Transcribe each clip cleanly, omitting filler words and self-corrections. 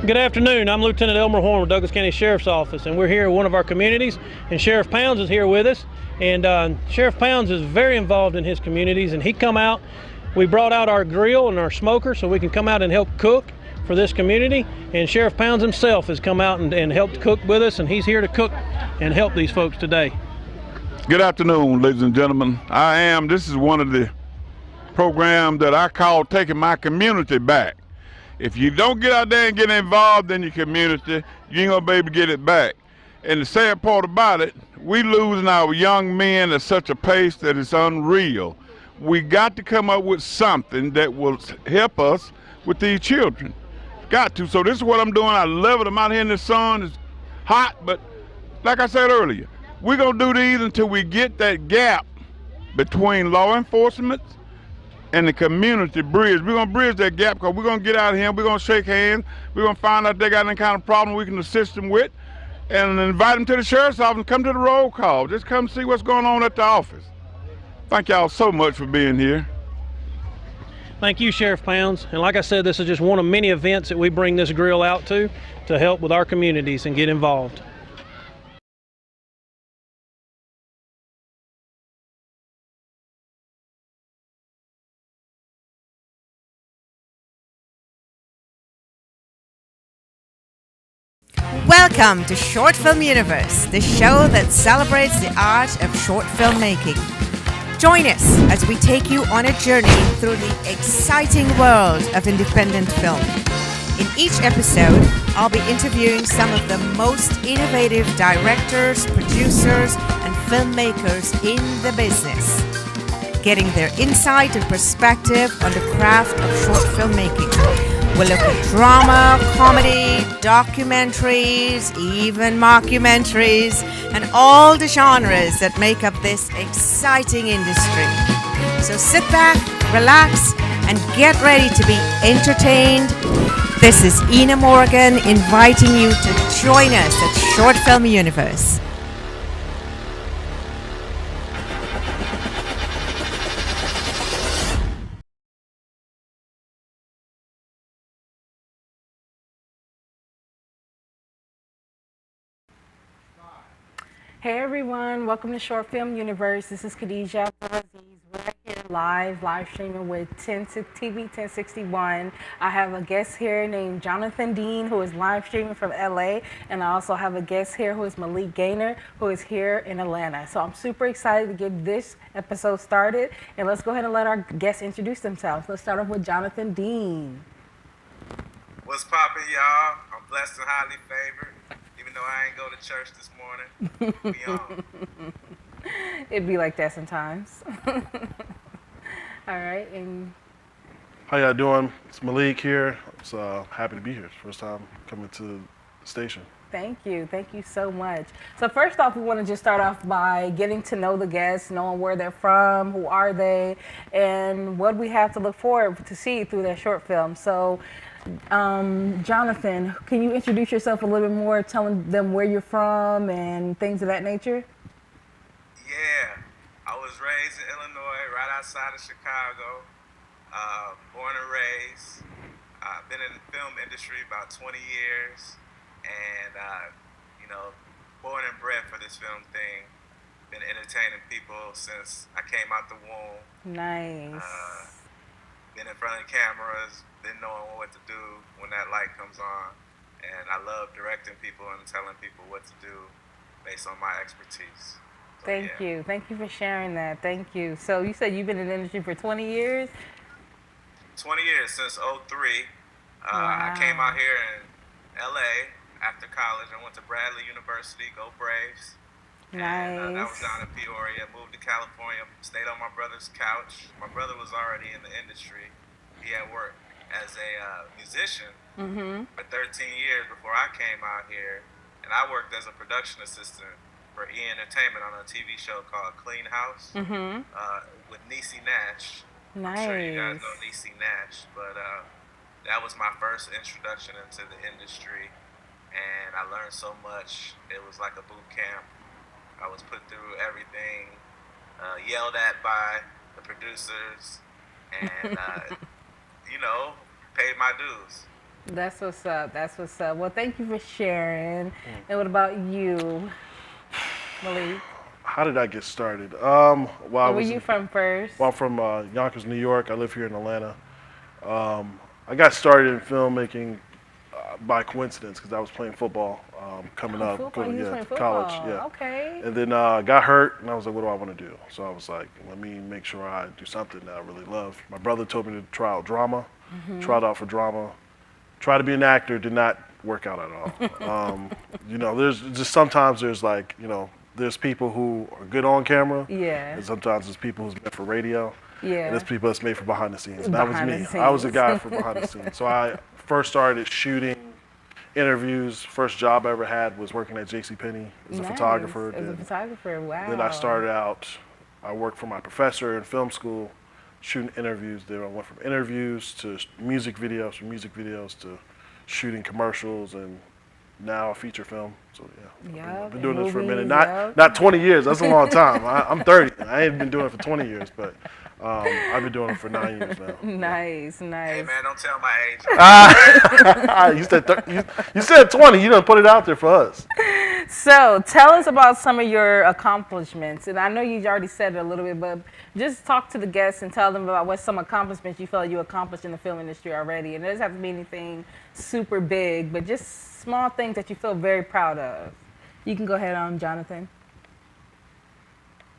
Good afternoon. I'm Lieutenant Elmer Horn with Douglas County Sheriff's Office, and we're here at one of our communities, and Sheriff Pounds is here with us. And Sheriff Pounds is very involved in his communities, and he come out. We brought out our grill and our smoker so we can come out and help cook for this community. And Sheriff Pounds himself has come out and helped cook with us, and he's here to cook and help these folks today. Good afternoon, ladies and gentlemen. This is one of the programs that I call taking my community back. If you don't get out there and get involved in your community, you ain't gonna be able to get it back. And the sad part about it, we losing our young men at such a pace that it's unreal. We got to come up with something that will help us with these children. Got to. So this is what I'm doing. I love it. I'm out here in the sun. It's hot, but like I said earlier, we're gonna do these until we get that gap between law enforcement and the community bridge. We're gonna bridge that gap because we're gonna get out of here, we're gonna shake hands, we're gonna find out if they got any kind of problem we can assist them with, and invite them to the sheriff's office and come to the roll call. Just come see what's going on at the office. Thank y'all so much for being here. Thank you, Sheriff Pounds. And like I said, this is just one of many events that we bring this grill out to help with our communities and get involved. Welcome to Short Film Universe, the show that celebrates the art of short filmmaking. Join us as we take you on a journey through the exciting world of independent film. In each episode, I'll be interviewing some of the most innovative directors, producers, and filmmakers in the business, getting their insight and perspective on the craft of short filmmaking. We'll look at drama, comedy, documentaries, even mockumentaries, and all the genres that make up this exciting industry. So sit back, relax, and get ready to be entertained. This is Ina Morgan inviting you to join us at Short Film Universe. Hey everyone, welcome to Short Film Universe. This is Khadija Aziz. We're here live streaming with TV 1061. I have a guest here named Jonathan Dean, who is live streaming from LA, and I also have a guest here who is Malik Gaynor, who is here in Atlanta. So I'm super excited to get this episode started, and let's go ahead and let our guests introduce themselves. Let's start off with Jonathan Dean. What's poppin', y'all? I'm blessed and highly favored. Even though I ain't go to church this morning, we on. It'd be like that sometimes. All right, and how y'all doing? It's Malik here. I'm happy to be here. First time coming to the station. Thank you so much. So first off, we want to just start off by getting to know the guests, knowing where they're from, who are they, and what we have to look forward to see through their short film. So Jonathan, can you introduce yourself a little bit more, telling them where you're from and things of that nature? Yeah, I was raised in Illinois, right outside of Chicago, born and raised. I've been in the film industry about 20 years, and born and bred for this film thing. Been entertaining people since I came out the womb. Nice. Been in front of cameras, been knowing what to do when that light comes on, and I love directing people and telling people what to do based on my expertise. So, Thank you for sharing that. Thank you. So you said you've been in the industry for 20 years? 20 years, since 2003. Wow. I came out here in LA after college. I went to Bradley University, go Braves. Nice. And that was down in Peoria. Moved to California, stayed on my brother's couch. My brother was already in the industry. He had worked as a musician for 13 years before I came out here. And I worked as a production assistant for E! Entertainment on a TV show called Clean House with Niecy Nash. Nice. I'm sure you guys know Niecy Nash, but that was my first introduction into the industry. And I learned so much. It was like a boot camp. I was put through everything, yelled at by the producers, and, paid my dues. That's what's up. That's what's up. Well, thank you for sharing. And what about you, Malik? How did I get started? Well, I Where was you from first? well, I'm from Yonkers, New York. I live here in Atlanta. I got started in filmmaking by coincidence because I was playing football coming up, Football. You was playing to college. football. Yeah. Okay. And then got hurt, and I was like, what do I want to do? So I was like, let me make sure I do something that I really love. My brother told me to try out drama, tried out for drama, tried to be an actor, did not work out at all. You know, there's just sometimes there's like, you know, there's people who are good on camera, Yeah. and sometimes there's people who's meant for radio, Yeah. and there's people that's made for behind the scenes. And that was Behind me. the I was a scenes. guy for behind the scenes. So I first started shooting interviews. First job I ever had was working at JCPenney as a Nice. photographer. As a Then- photographer. Wow. then I started out, I worked for my professor in film school, shooting interviews. Then I went from interviews to music videos, from music videos to shooting commercials, and now a feature film. So yeah, Yup, I've been doing this for a minute. movies, yup. Not 20 years. That's a long time. I'm 30. I ain't been doing it for 20 years, but I've been doing it for 9 years now. Nice, Hey nice. man, don't tell my age. You said 20. You done put it out there for us. So tell us about some of your accomplishments. And I know you already said it a little bit, but just talk to the guests and tell them about what some accomplishments you feel you accomplished in the film industry already. And it doesn't have to be anything super big, but just small things that you feel very proud of. You can go ahead on, Jonathan.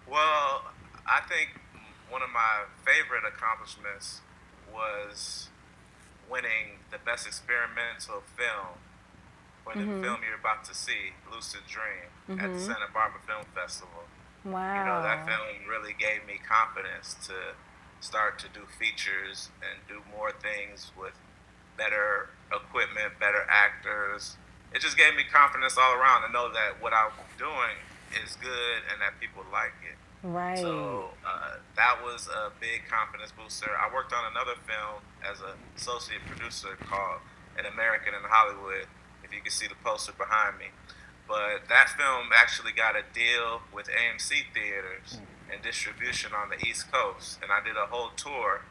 Well, I think one of my favorite accomplishments was winning the best experimental film for the film you're about to see, Lucid Dream, at the Santa Barbara Film Festival. Wow. You know, that film really gave me confidence to start to do features and do more things with better equipment, better actors. It just gave me confidence all around to know that what I'm doing is good and that people like it. Right. So that was a big confidence booster. I worked on another film as an associate producer called An American in Hollywood, if you can see the poster behind me. But that film actually got a deal with AMC Theaters and distribution on the East Coast. And I did a whole tour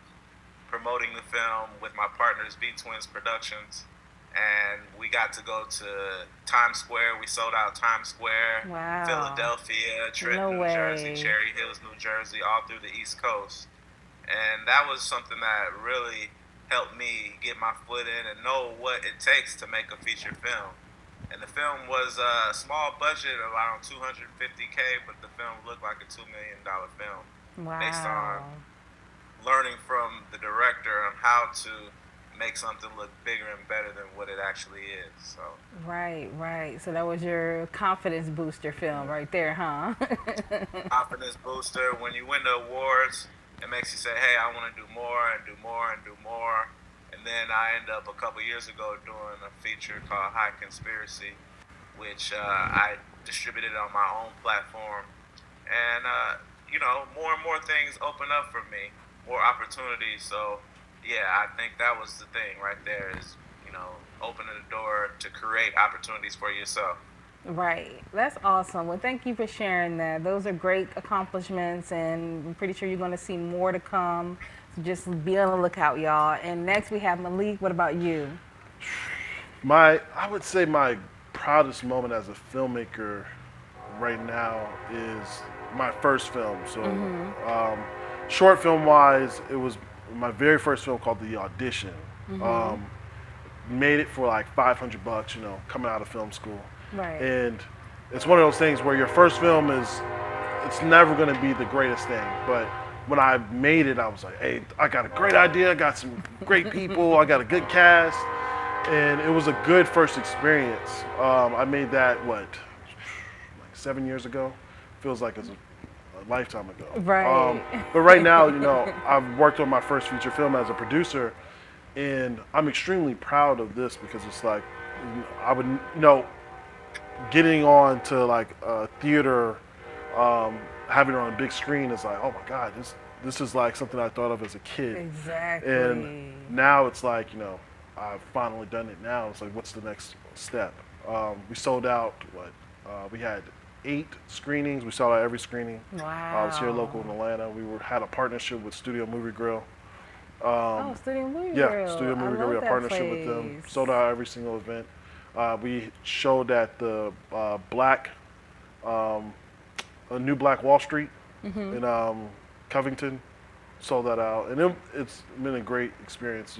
promoting the film with my partners, B-Twins Productions. And we got to go to Times Square. We sold out Times Square, Wow. Philadelphia, Trenton, No New Jersey, way. Cherry Hills, New Jersey, all through the East Coast. And that was something that really helped me get my foot in and know what it takes to make a feature film. And the film was a small budget, around $250K, but the film looked like a $2 million film Wow. based on learning from the director on how to make something look bigger and better than what it actually is. So Right, right. So that was your confidence booster film right there, huh? confidence booster. When you win the awards, it makes you say, hey, I want to do more and do more and do more. And then I ended up a couple years ago doing a feature called High Conspiracy, which I distributed on my own platform. And, you know, more and more things open up for me, more opportunities. So, yeah, I think that was the thing right there is, you know, opening the door to create opportunities for yourself. Right. That's awesome. Well, thank you for sharing that. Those are great accomplishments, and I'm pretty sure you're going to see more to come. So just be on the lookout, y'all. And next we have Malik. What about you? I would say my proudest moment as a filmmaker right now is my first film. So, short film wise, it was my very first film called The Audition. Made it for like $500, you know, coming out of film school. Right. And it's one of those things where your first film it's never going to be the greatest thing. But when I made it, I was like, hey, I got a great idea. I got some great people. I got a good cast. And it was a good first experience. I made that, like 7 years ago? Feels like it's a lifetime ago. Right. But right now, you know, I've worked on my first feature film as a producer. And I'm extremely proud of this because it's like, I would, you know, getting on to like a theater, having it on a big screen is like, oh my God, this is like something I thought of as a kid. Exactly. And now it's like, you know, I've finally done it now. It's like, what's the next step? We sold out, we had 8 screenings. We sold out every screening. Wow. I was here local in Atlanta. We had a partnership with Studio Movie Grill. Studio Movie Yeah, Grill. Studio Movie Grill. We have a partnership with them. Place. Sold out every single event. We showed at the a new Black Wall Street in Covington. Sold that out, and it's been a great experience.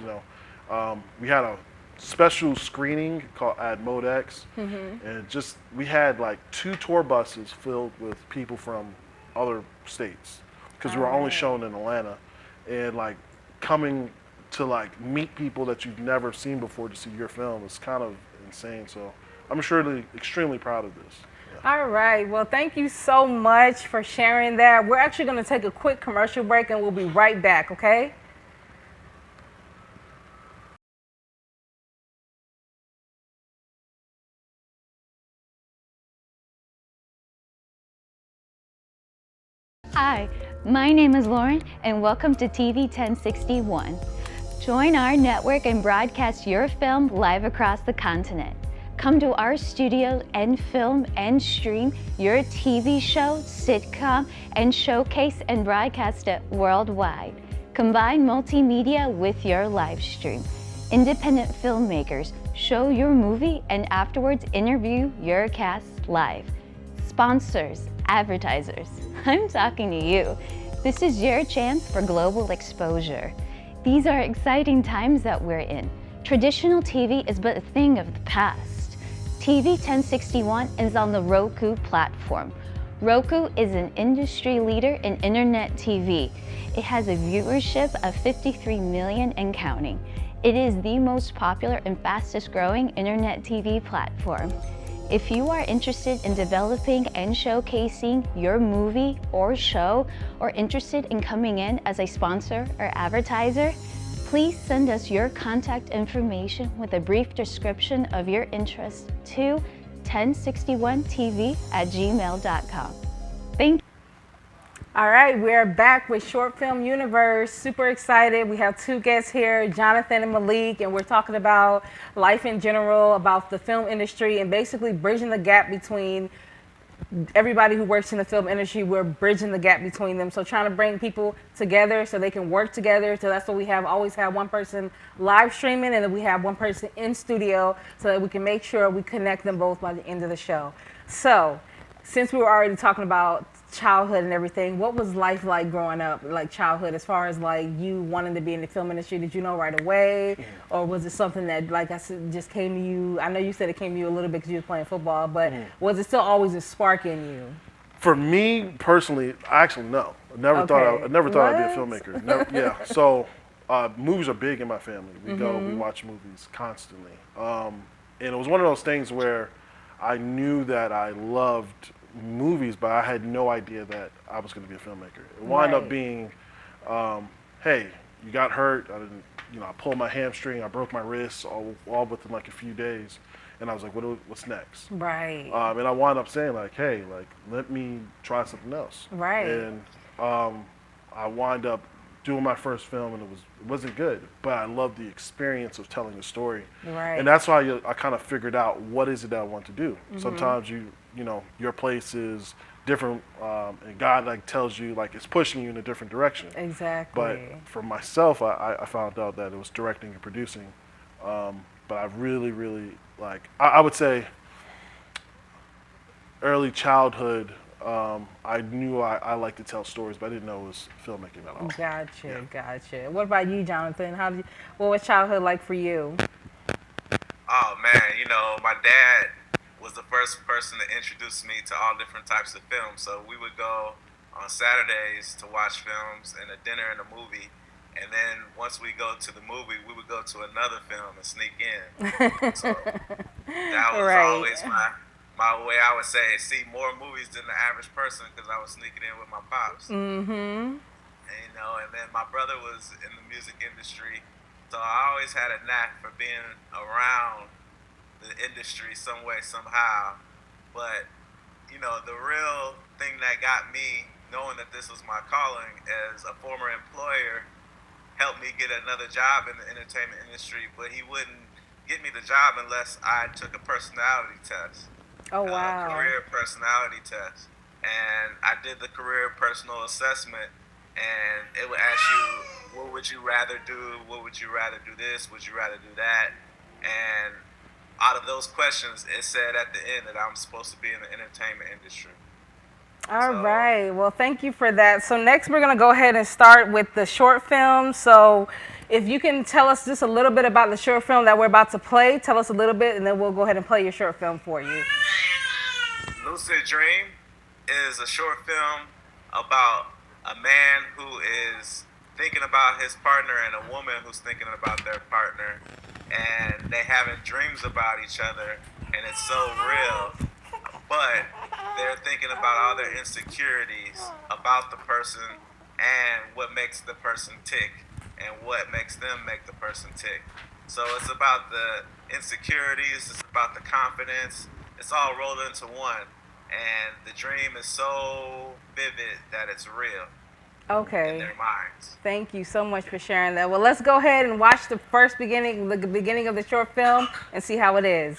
We had a special screening called at ModeX, and we had like 2 tour buses filled with people from other states because we were only shown in Atlanta, and like coming to like meet people that you've never seen before to see your film is kind of insane. So I'm surely extremely proud of this. All right. Well, thank you so much for sharing that. We're actually going to take a quick commercial break and we'll be right back, okay? Hi, my name is Lauren and welcome to TV 1061. Join our network and broadcast your film live across the continent. Come to our studio and film and stream your TV show, sitcom, and showcase and broadcast it worldwide. Combine multimedia with your live stream. Independent filmmakers show your movie and afterwards interview your cast live. Sponsors, advertisers, I'm talking to you. This is your chance for global exposure. These are exciting times that we're in. Traditional TV is but a thing of the past. TV 1061 is on the Roku platform. Roku is an industry leader in internet TV. It has a viewership of 53 million and counting. It is the most popular and fastest growing internet TV platform. If you are interested in developing and showcasing your movie or show, or interested in coming in as a sponsor or advertiser, please send us your contact information with a brief description of your interest to 1061tv@gmail.com. Thank you. All right, we're back with Short Film Universe. Super excited. We have 2 guests here, Jonathan and Malik, and we're talking about life in general, about the film industry, and basically bridging the gap between everybody who works in the film industry. We're bridging the gap between them. So trying to bring people together so they can work together. So that's what we have, always have one person live streaming, and then we have one person in studio so that we can make sure we connect them both by the end of the show. So since we were already talking about childhood and everything, what was life like growing up, like childhood, as far as like you wanting to be in the film industry? Did you know right away, or was it something that, like I said, just came to you? I know you said it came to you a little bit because you were playing football, but was it still always a spark in you? For me personally, I actually no. I never thought I'd be a filmmaker. Yeah. So movies are big in my family. We watch movies constantly. And it was one of those things where I knew that I loved movies, but I had no idea that I was going to be a filmmaker. It wound up being, hey, you got hurt. I didn't, I pulled my hamstring. I broke my wrist all within like a few days, and I was like, what's next? Right. And I wound up saying like, hey, like let me try something else. Right. And I wound up doing my first film, and it wasn't good, but I loved the experience of telling a story. Right. And that's why I kind of figured out what is it that I want to do. Sometimes your place is different, and God like tells you like it's pushing you in a different direction. Exactly. But for myself, I found out that it was directing and producing. But I really, really like, I would say early childhood, I knew I liked to tell stories, but I didn't know it was filmmaking at all. Gotcha. What about you, Jonathan? What was childhood like for you? Oh man, my dad was the first person to introduce me to all different types of films. So we would go on Saturdays to watch films and a dinner and a movie. And then once we go to the movie, we would go to another film and sneak in. So that was always my way, I would say, see more movies than the average person because I was sneaking in with my pops. And, and then my brother was in the music industry. So I always had a knack for being around the industry some way, somehow. But, the real thing that got me knowing that this was my calling as a former employer helped me get another job in the entertainment industry, but he wouldn't get me the job unless I took a personality test. Oh, wow. Career personality test. And I did the career personal assessment, and it would ask you what would you rather do? What would you rather do this? Would you rather do that? And out of those questions, it said at the end that I'm supposed to be in the entertainment industry. All right. Well, thank you for that. So next we're going to go ahead and start with the short film. So if you can tell us just a little bit about the short film that we're about to play, tell us a little bit, and then we'll go ahead and play your short film for you. Lucid Dream is a short film about a man who is thinking about his partner and a woman who's thinking about their partner, and they having dreams about each other, and it's so real, but they're thinking about all their insecurities about the person and what makes the person tick and what makes them make the person tick. So it's about the insecurities, it's about the confidence, it's all rolled into one, and the dream is so vivid that it's real. Okay. In their minds. Thank you so much for sharing that. Well, let's go ahead and watch the beginning of the short film and see how it is.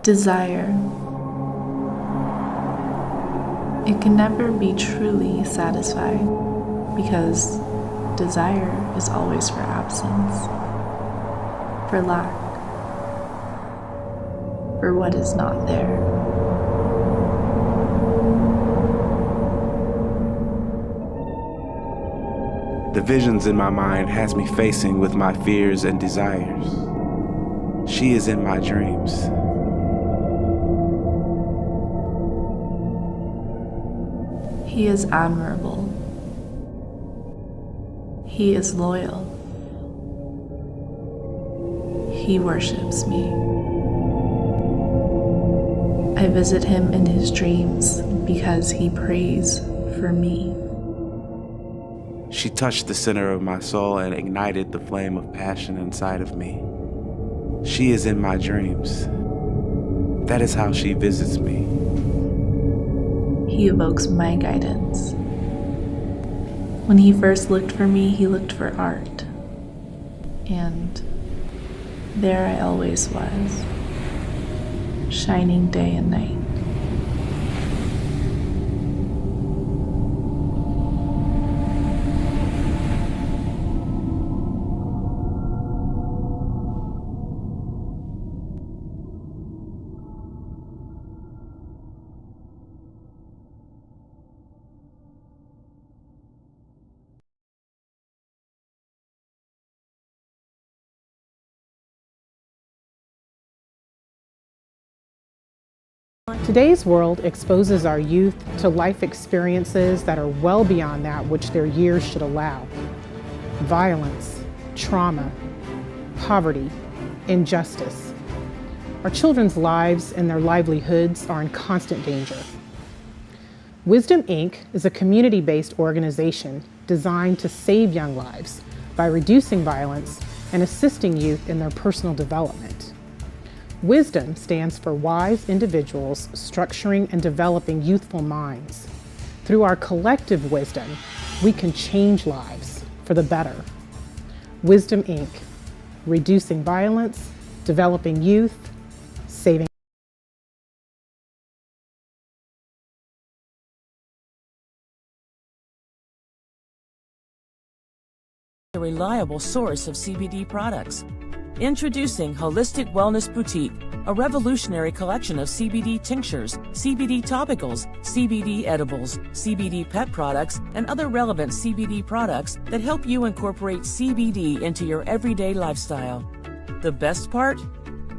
Desire. It can never be truly satisfied because desire is always for absence, for lack, for what is not there. The visions in my mind has me facing with my fears and desires. She is in my dreams. He is admirable. He is loyal. He worships me. I visit him in his dreams because he prays for me. She touched the center of my soul and ignited the flame of passion inside of me. She is in my dreams. That is how she visits me. He evokes my guidance. When he first looked for me, he looked for art. And there I always was, shining day and night. Today's world exposes our youth to life experiences that are well beyond that which their years should allow. Violence, trauma, poverty, injustice. Our children's lives and their livelihoods are in constant danger. Wisdom Inc. is a community-based organization designed to save young lives by reducing violence and assisting youth in their personal development. Wisdom stands for wise individuals structuring and developing youthful minds. Through our collective wisdom, we can change lives for the better. Wisdom Inc., reducing violence, developing youth, saving. A reliable source of CBD products. Introducing Holistic Wellness Boutique, a revolutionary collection of CBD tinctures, CBD topicals, CBD edibles, CBD pet products, and other relevant CBD products that help you incorporate CBD into your everyday lifestyle. The best part?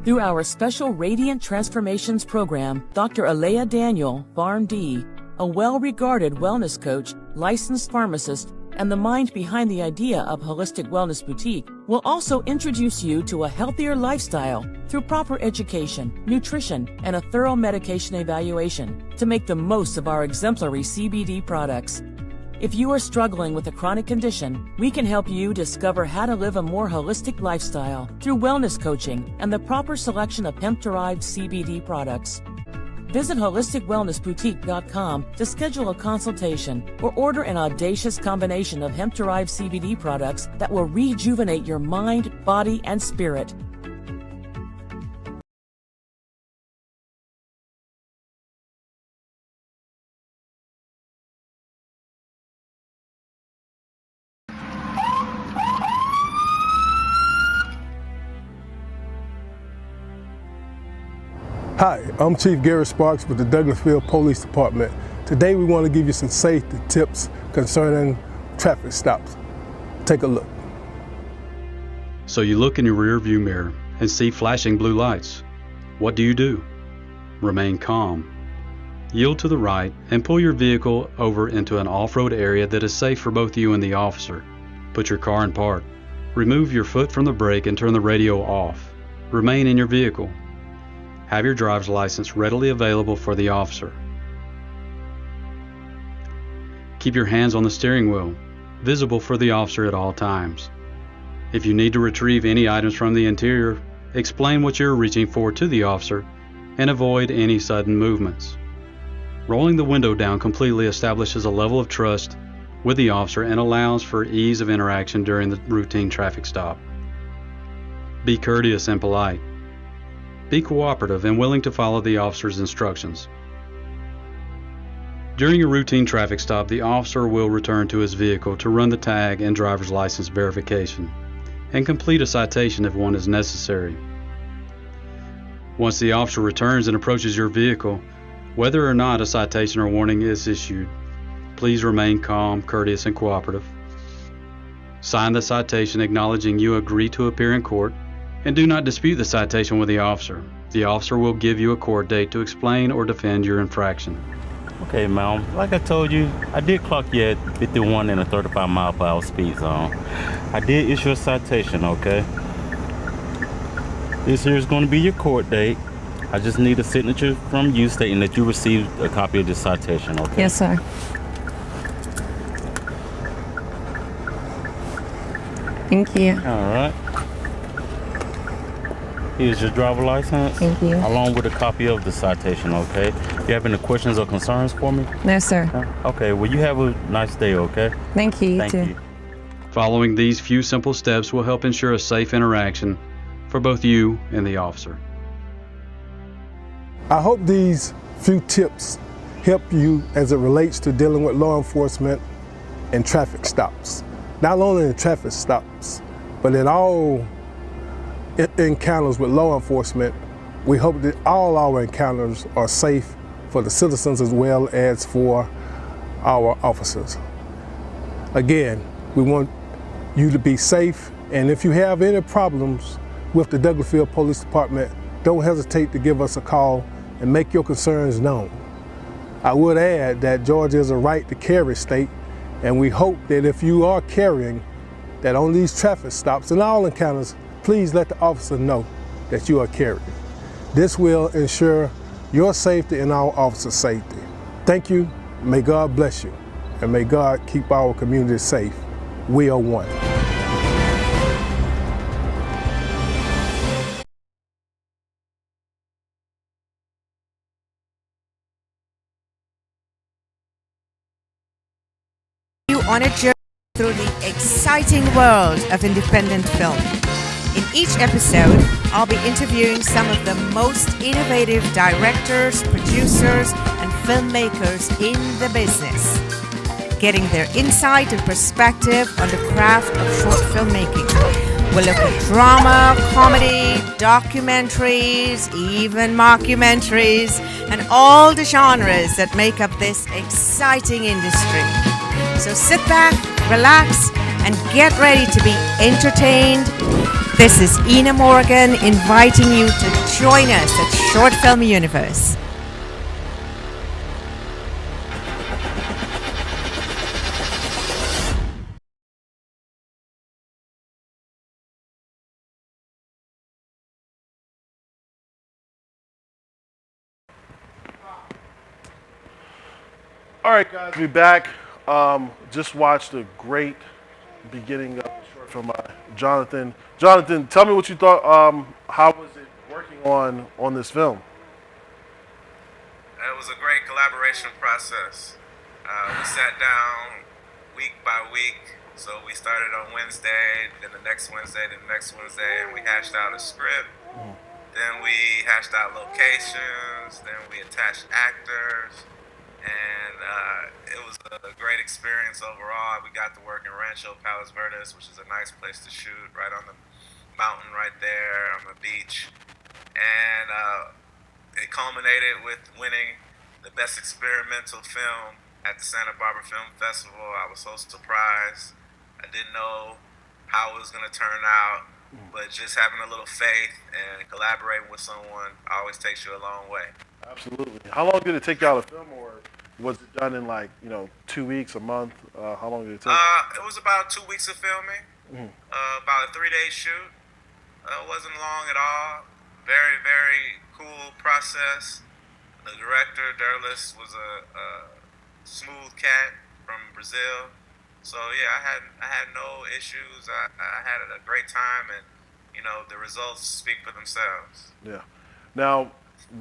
Through our special Radiant Transformations program, Dr. Alea Daniel, PharmD, a well-regarded wellness coach, licensed pharmacist, and the mind behind the idea of Holistic Wellness Boutique, will also introduce you to a healthier lifestyle through proper education, nutrition, and a thorough medication evaluation to make the most of our exemplary CBD products. If you are struggling with a chronic condition, we can help you discover how to live a more holistic lifestyle through wellness coaching and the proper selection of hemp-derived CBD products. Visit holisticwellnessboutique.com to schedule a consultation or order an audacious combination of hemp-derived CBD products that will rejuvenate your mind, body, and spirit. Hi, I'm Chief Gary Sparks with the Douglasville Police Department. Today we want to give you some safety tips concerning traffic stops. Take a look. So you look in your rear view mirror and see flashing blue lights. What do? Remain calm. Yield to the right and pull your vehicle over into an off-road area that is safe for both you and the officer. Put your car in park. Remove your foot from the brake and turn the radio off. Remain in your vehicle. Have your driver's license readily available for the officer. Keep your hands on the steering wheel, visible for the officer at all times. If you need to retrieve any items from the interior, explain what you're reaching for to the officer and avoid any sudden movements. Rolling the window down completely establishes a level of trust with the officer and allows for ease of interaction during the routine traffic stop. Be courteous and polite. Be cooperative and willing to follow the officer's instructions. During a routine traffic stop, the officer will return to his vehicle to run the tag and driver's license verification and complete a citation if one is necessary. Once the officer returns and approaches your vehicle, whether or not a citation or warning is issued, please remain calm, courteous, and cooperative. Sign the citation acknowledging you agree to appear in court, and do not dispute the citation with the officer. The officer will give you a court date to explain or defend your infraction. Okay, ma'am. Like I told you, I did clock you at 51 in a 35 mile per hour speed zone. I did issue a citation, okay? This here is going to be your court date. I just need a signature from you stating that you received a copy of this citation, okay? Yes, sir. Thank you. All right. Here's your driver license. Thank you. Along with a copy of the citation, okay? You have any questions or concerns for me? No, sir. Okay, well, you have a nice day, okay? Thank you, Thank too. you. Following these few simple steps will help ensure a safe interaction for both you and the officer. I hope these few tips help you as it relates to dealing with law enforcement and traffic stops. Not only in traffic stops, but in all encounters with law enforcement. We hope that all our encounters are safe for the citizens as well as for our officers. Again, we want you to be safe, and if you have any problems with the Douglasville Police Department, don't hesitate to give us a call and make your concerns known. I would add that Georgia is a right to carry state, and we hope that if you are carrying, that on these traffic stops and all encounters, please let the officer know that you are carrying. This will ensure your safety and our officers' safety. Thank you, may God bless you, and may God keep our community safe. We are one. You on a journey through the exciting world of independent film. In each episode, I'll be interviewing some of the most innovative directors, producers, and filmmakers in the business, getting their insight and perspective on the craft of short filmmaking. We'll look at drama, comedy, documentaries, even mockumentaries, and all the genres that make up this exciting industry. So sit back, relax, and get ready to be entertained. This is Ina Morgan inviting you to join us at Short Film Universe. All right, guys, we're back. Just watched a great beginning of the short film by Jonathan. Jonathan, tell me what you thought. How was it working on this film? It was a great collaboration process. We sat down week by week. So we started on Wednesday, then the next Wednesday, then the next Wednesday, and we hashed out a script. Then we hashed out locations. Then we attached actors. And it was a great experience overall. We got to work in Rancho Palos Verdes, which is a nice place to shoot, right on the mountain right there on the beach. And it culminated with winning the Best Experimental Film at the Santa Barbara Film Festival. I was so surprised. I didn't know how it was going to turn out, but just having a little faith and collaborating with someone always takes you a long way. Absolutely. How long did it take y'all to film, or was it done in 2 weeks, a month? How long did it take? It was about 2 weeks of filming, about a 3-day shoot. It wasn't long at all. Very, very cool process. The director, Derlis, was a smooth cat from Brazil. So yeah, I had no issues. I had a great time, and the results speak for themselves. Yeah. Now,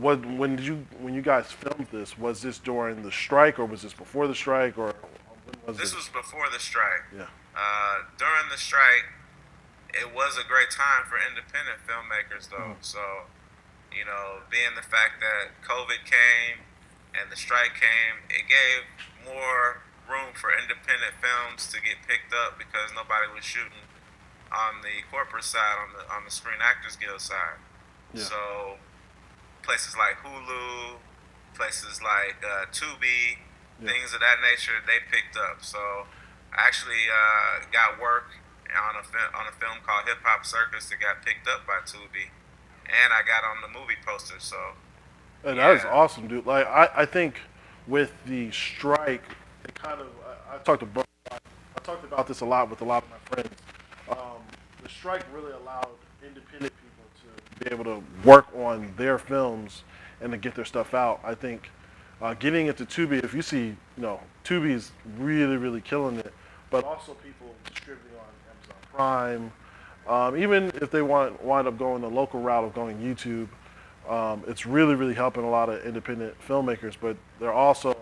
when you guys filmed this, was this during the strike, or was this before the strike, or when was This was before the strike. Yeah. During the strike, it was a great time for independent filmmakers, though. So, being the fact that COVID came and the strike came, it gave more room for independent films to get picked up because nobody was shooting on the corporate side, on the Screen Actors Guild side. Yeah. So places like Hulu, places like Tubi, things of that nature, they picked up. So I actually got work on a film called Hip Hop Circus that got picked up by Tubi, and I got on the movie poster. So and that is awesome, dude. Like I think with the strike, it kind of I talked about this a lot with a lot of my friends. The strike really allowed independent people to be able to work on their films and to get their stuff out. I think getting into Tubi, if you see, Tubi's really, really killing it, but also people distributing on Amazon Prime. Even if they wind up going the local route of going YouTube, it's really, really helping a lot of independent filmmakers, but they're also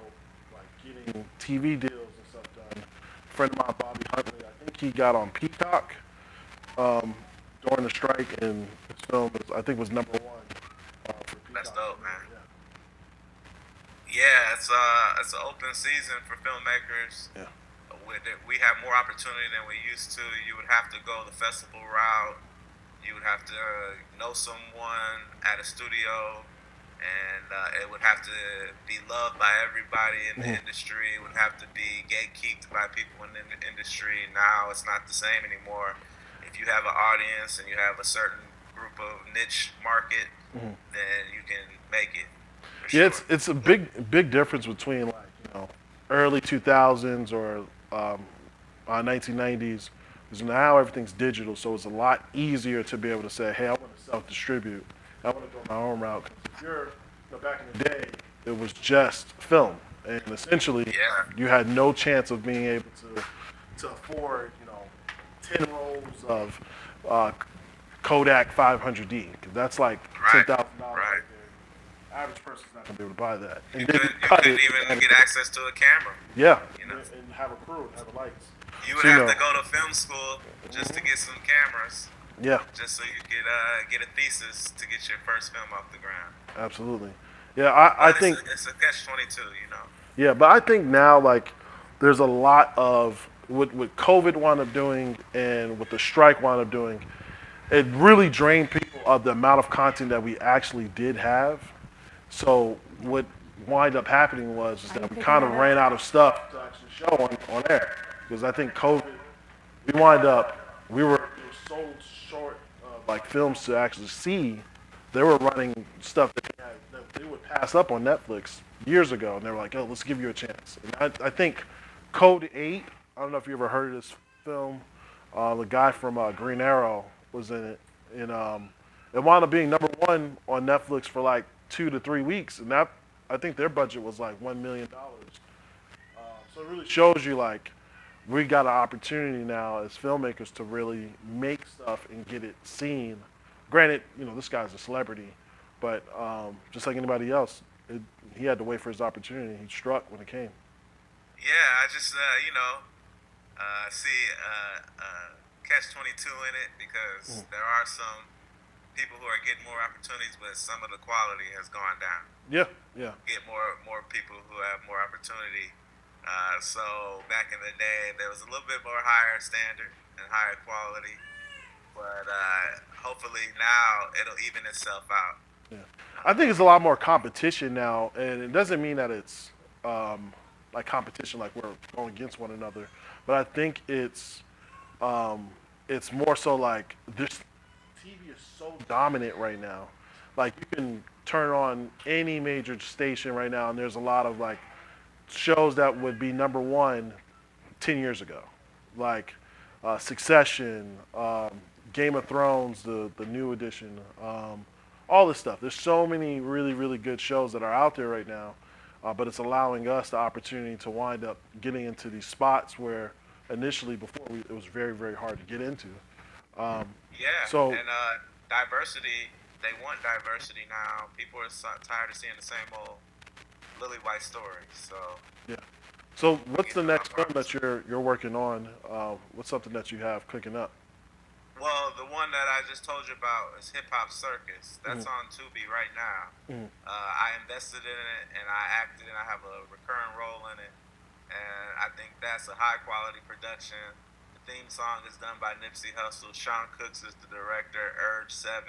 getting TV deals and stuff done. A friend of mine, Bobby Huntley, I think he got on Peacock during the strike, and his film was #1 for Peacock. That's dope, man. Yeah, it's an open season for filmmakers. Yeah. We have more opportunity than we used to. You would have to go the festival route. You would have to know someone at a studio, and it would have to be loved by everybody in the industry. It would have to be gatekeeped by people in the industry. Now it's not the same anymore. If you have an audience and you have a certain group of niche market, then you can make it. Yeah, it's a big difference between early 2000s or 1990s. Because now everything's digital, so it's a lot easier to be able to say, hey, I want to self-distribute. I want to go my own route. Because if back in the day, it was just film, and essentially you had no chance of being able to afford 10 rolls of Kodak 500D. Because that's like $10,000 right there. Average person's not gonna be able to buy that. And you couldn't even get access to a camera. Yeah, and have a crew, and have the lights. You would have to go to film school just to get some cameras. Yeah. Just so you could get a thesis to get your first film off the ground. Absolutely. Yeah, I think it's a catch-22, Yeah, but I think now there's a lot of what COVID wound up doing and what the strike wound up doing. It really drained people of the amount of content that we actually did have. So what wind up happening was that we kind of ran out of stuff to actually show on air. Because I think COVID, we were so short of films to actually see. They were running stuff that they would pass up on Netflix years ago, and they were like, "Oh, let's give you a chance." And I think Code 8. I don't know if you ever heard of this film. The guy from Green Arrow was in it, and it wound up being #1 on Netflix for 2 to 3 weeks, and that I think their budget was $1 million. So it really shows you we got an opportunity now as filmmakers to really make stuff and get it seen. Granted, this guy's a celebrity, but just like anybody else, he had to wait for his opportunity. He struck when it came. Yeah, I just see catch-22 in it because there are some people who are getting more opportunities, but some of the quality has gone down. Yeah. Get more people who have more opportunity. So back in the day, there was a little bit more higher standard and higher quality, but hopefully now it'll even itself out. Yeah, I think it's a lot more competition now, and it doesn't mean that it's like competition like we're going against one another, but I think it's more so like this. TV is so dominant right now. Like you can turn on any major station right now, and there's a lot of like shows that would be number one 10 years ago, like Succession, Game of Thrones, the new edition, all this stuff. There's so many really, really good shows that are out there right now, but it's allowing us the opportunity to wind up getting into these spots where initially before it was very, very hard to get into. So diversity, they want diversity now. People are tired of seeing the same old lily white stories. So yeah. So what's the next film that you're working on? What's something that you have cooking up? Well, the one that I just told you about is Hip Hop Circus. That's on Tubi right now. I invested in it and I acted and I have a recurring role in it. And I think that's a high quality production. The theme song is done by Nipsey Hussle. Sean Cooks is the director, Urge 7.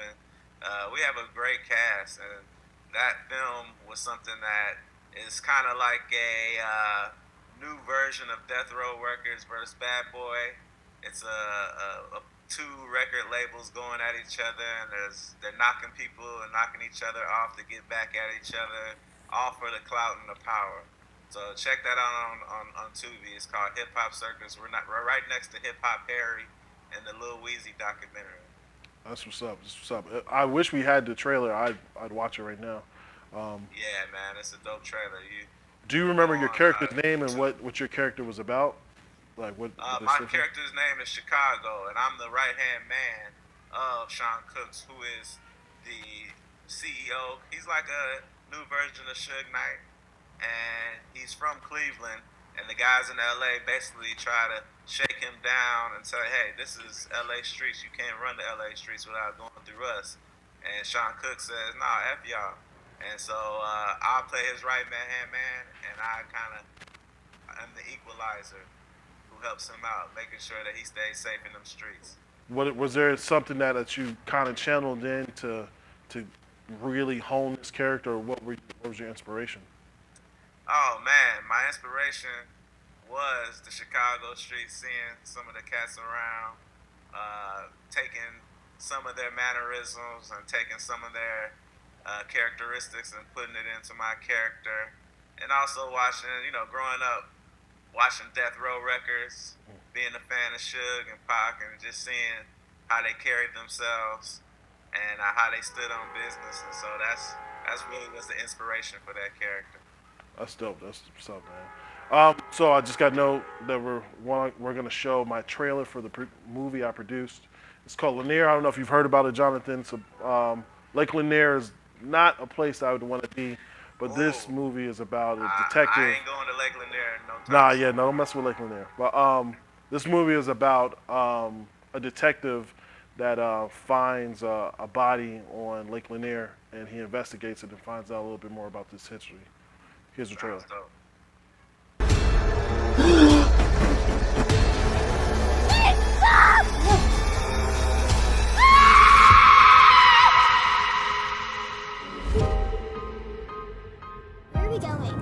We have a great cast, and that film was something that is kind of like a new version of Death Row Records versus Bad Boy. It's a two record labels going at each other, and they're knocking people and knocking each other off to get back at each other, all for the clout and the power. So check that out on Tubi. It's called Hip Hop Circus. We're right next to Hip Hop Harry and the Lil Weezy documentary. That's what's up. I wish we had the trailer. I'd watch it right now. Yeah, man, it's a dope trailer. Do you remember your character's name and what your character was about? Like what? My character's name is Chicago, and I'm the right-hand man of Sean Cooks, who is the CEO. He's like a new version of Suge Knight. And he's from Cleveland, and the guys in LA basically try to shake him down and say, hey, this is LA streets. You can't run the LA streets without going through us. And Sean Cooks says, nah, F y'all. And so I'll play his right-hand man, and I'm the equalizer who helps him out, making sure that he stays safe in them streets. Was there something that you kind of channeled in to really hone this character, or what was your inspiration? Oh man, my inspiration was the Chicago streets, seeing some of the cats around, taking some of their mannerisms and taking some of their characteristics and putting it into my character. And also watching, growing up, watching Death Row Records, being a fan of Suge and Pac, and just seeing how they carried themselves and how they stood on business. And so that's really was the inspiration for that character. That's dope. That's what's up, man. So I just got to know that we're going to show my trailer for the movie I produced. It's called Lanier. I don't know if you've heard about it, Jonathan. So, Lake Lanier is not a place I would want to be, but this movie is about a detective. I ain't going to Lake Lanier Don't mess with Lake Lanier. But this movie is about a detective that finds a body on Lake Lanier, and he investigates it and finds out a little bit more about this history. Here's the trailer. Where are we going?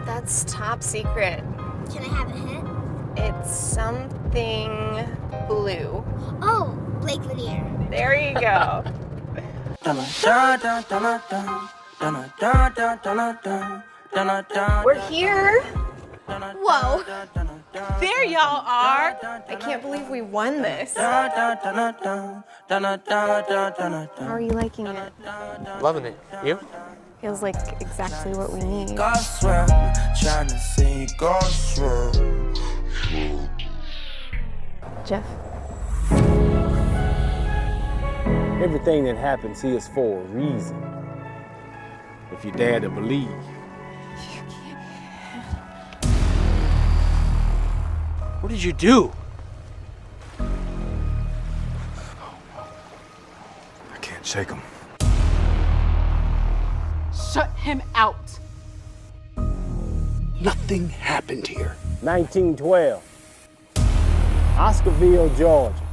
That's top secret. Can I have a hint? It's something blue. Oh, Lake Lanier. There you go. We're here. Whoa. There y'all are. I can't believe we won this. How are you liking it? Loving it. You? Feels like exactly what we need. Jeff? Everything that happens here is for a reason. if you dare to believe. What did you do? I can't shake him. Shut him out. Nothing happened here. 1912. Oscarville, Georgia.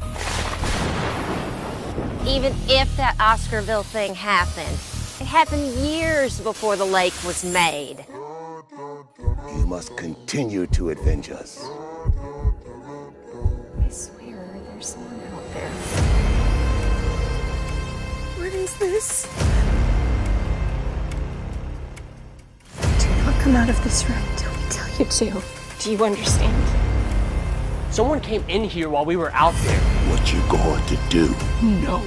Even if that Oscarville thing happened, it happened years before the lake was made. You must continue to avenge us. I swear, there's someone out there. What is this? Do not come out of this room until we tell you to. Do you understand? Someone came in here while we were out there. What you going to do? No.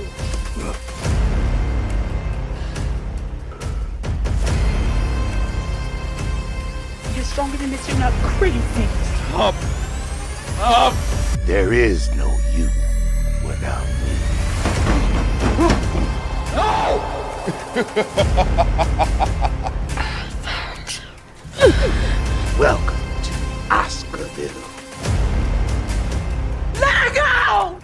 You're stronger than this. You're not crazy. Up. Up. There is no you without me. No! Welcome to Oscarville. Let go!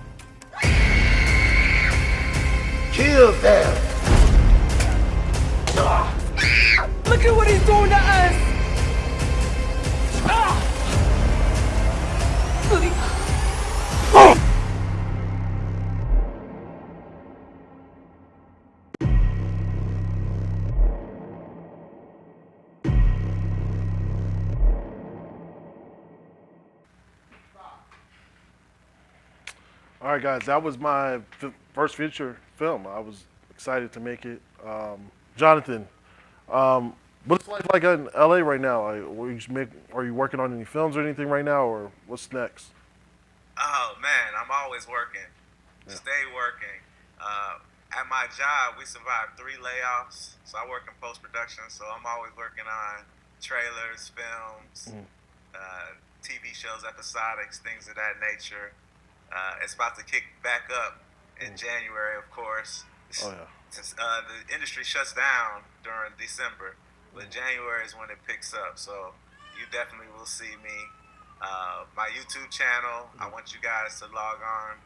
Kill them! Look at what he's doing to us! All right, guys, that was my first feature film. I was excited to make it. Jonathan, what's life like in LA right now? Are you working on any films or anything right now, or what's next? Oh man, I'm always working. Yeah. Stay working. At my job, we survived 3 layoffs, so I work in post-production, so I'm always working on trailers, films, TV shows, episodics, things of that nature. It's about to kick back up in January, of course. Oh yeah. Since the industry shuts down during December, but January is when it picks up. So you definitely will see me. My YouTube channel, I want you guys to log on.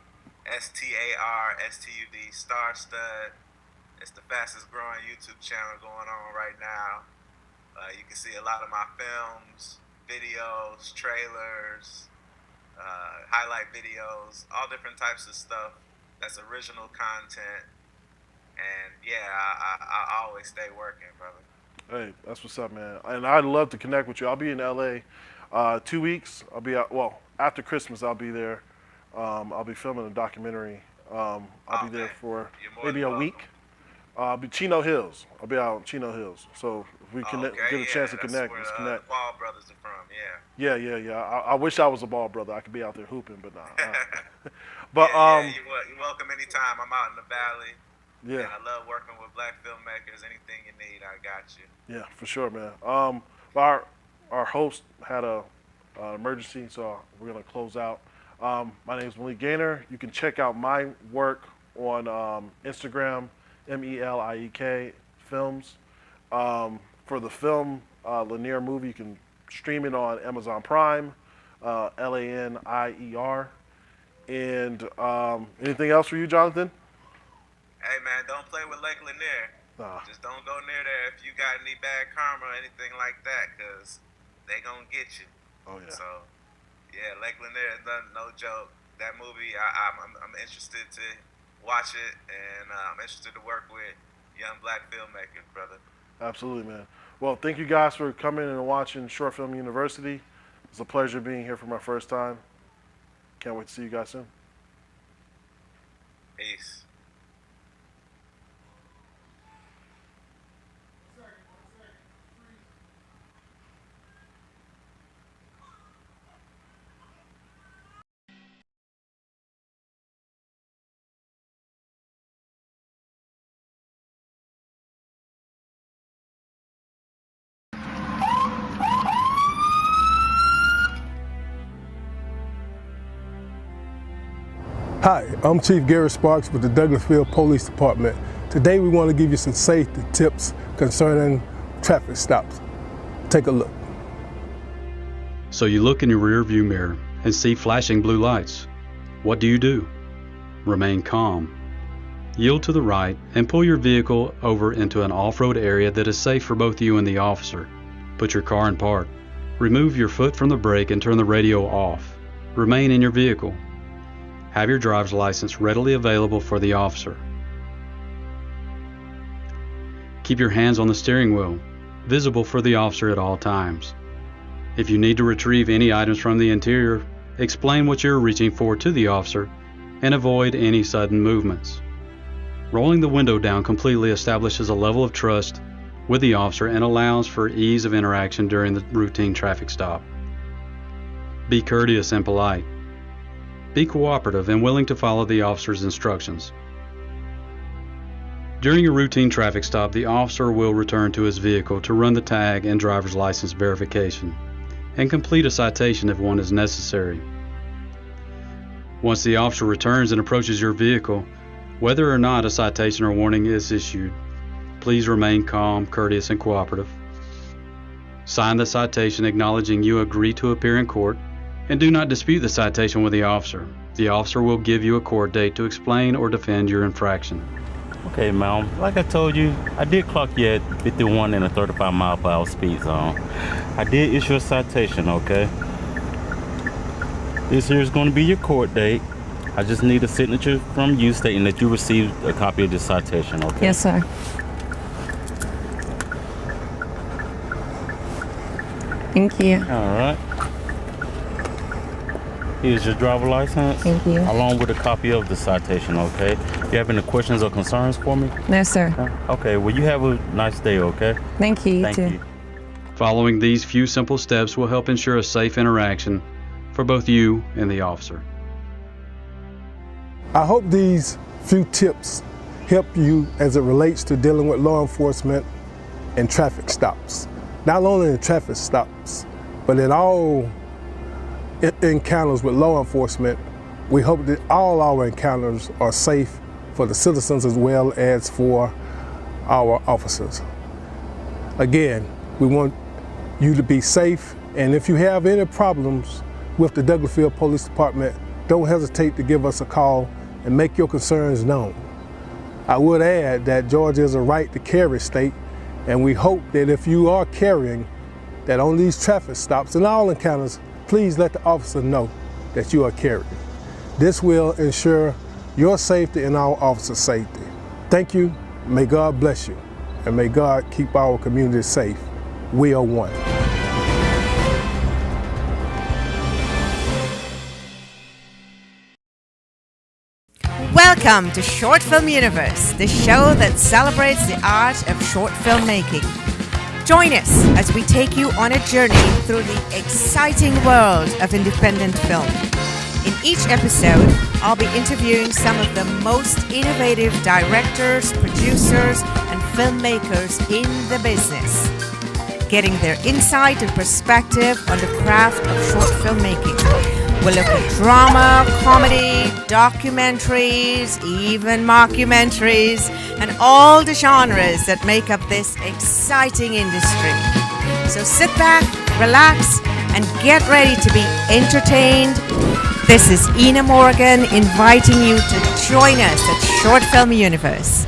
STARSTUD Star Stud. It's the fastest growing YouTube channel going on right now. You can see a lot of my films, videos, trailers, highlight videos, all different types of stuff that's original content. And yeah, I always stay working, brother. Hey, that's what's up, man. And I'd love to connect with you. I'll be in LA 2 weeks. I'll be out, well, after Christmas I'll be there. I'll be filming a documentary. I'll be there for maybe a week. I'll be Chino Hills. I'll be out in Chino Hills. So if we get a chance to connect, let's connect. The Ball brothers are from, yeah. Yeah. I wish I was a Ball brother. I could be out there hooping, but nah. But you're welcome anytime. I'm out in the valley. Yeah. And I love working with black filmmakers. Anything you need, I got you. Yeah, for sure, man. Our host had a emergency, so we're gonna close out. My name is Malik Gaynor. You can check out my work on Instagram, MELIEK Films. For the film Lanier movie, you can stream it on Amazon Prime, LANIER. And anything else for you, Jonathan? Hey man, don't play with Lake Lanier. Nah. Just don't go near there if you got any bad karma or anything like that, because they gonna get you. Oh yeah. So, yeah, Lake Lanier is no joke. That movie, I'm interested to watch it, and I'm interested to work with young black filmmakers, brother. Absolutely, man. Well, thank you guys for coming and watching Short Film University. It's a pleasure being here for my first time. Can't wait to see you guys soon. Peace. Hi, I'm Chief Gary Sparks with the Douglasville Police Department. Today we want to give you some safety tips concerning traffic stops. Take a look. So you look in your rear view mirror and see flashing blue lights. What do? Remain calm. Yield to the right and pull your vehicle over into an off-road area that is safe for both you and the officer. Put your car in park. Remove your foot from the brake and turn the radio off. Remain in your vehicle. Have your driver's license readily available for the officer. Keep your hands on the steering wheel, visible for the officer at all times. If you need to retrieve any items from the interior, explain what you're reaching for to the officer and avoid any sudden movements. Rolling the window down completely establishes a level of trust with the officer and allows for ease of interaction during the routine traffic stop. Be courteous and polite. Be cooperative and willing to follow the officer's instructions. During a routine traffic stop, the officer will return to his vehicle to run the tag and driver's license verification and complete a citation if one is necessary. Once the officer returns and approaches your vehicle, whether or not a citation or warning is issued, please remain calm, courteous, and cooperative. Sign the citation acknowledging you agree to appear in court, and do not dispute the citation with the officer. The officer will give you a court date to explain or defend your infraction. Okay, ma'am. Like I told you, I did clock you at 51 in a 35 mile per hour speed zone. I did issue a citation, okay? This here is going to be your court date. I just need a signature from you stating that you received a copy of this citation, okay? Yes, sir. Thank you. All right. Here's your driver license. Thank you. Along with a copy of the citation, okay? You have any questions or concerns for me? No, sir. Okay, well, you have a nice day, okay? Thank you. Thank you. Following these few simple steps will help ensure a safe interaction for both you and the officer. I hope these few tips help you as it relates to dealing with law enforcement and traffic stops. Not only in traffic stops, but in all encounters with law enforcement. We hope that all our encounters are safe for the citizens as well as for our officers. Again, we want you to be safe, and if you have any problems with the Douglasville Police Department, don't hesitate to give us a call and make your concerns known. I would add that Georgia is a right to carry state, and we hope that if you are carrying, that on these traffic stops and all encounters, please let the officer know that you are carrying. This will ensure your safety and our officers' safety. Thank you, may God bless you, and may God keep our community safe. We are one. Welcome to Short Film Universe, the show that celebrates the art of short filmmaking. Join us as we take you on a journey through the exciting world of independent film. In each episode, I'll be interviewing some of the most innovative directors, producers, and filmmakers in the business, getting their insight and perspective on the craft of short filmmaking. We'll look at drama, comedy, documentaries, even mockumentaries, and all the genres that make up this exciting industry. So sit back, relax, and get ready to be entertained. This is Ina Morgan inviting you to join us at Short Film Universe.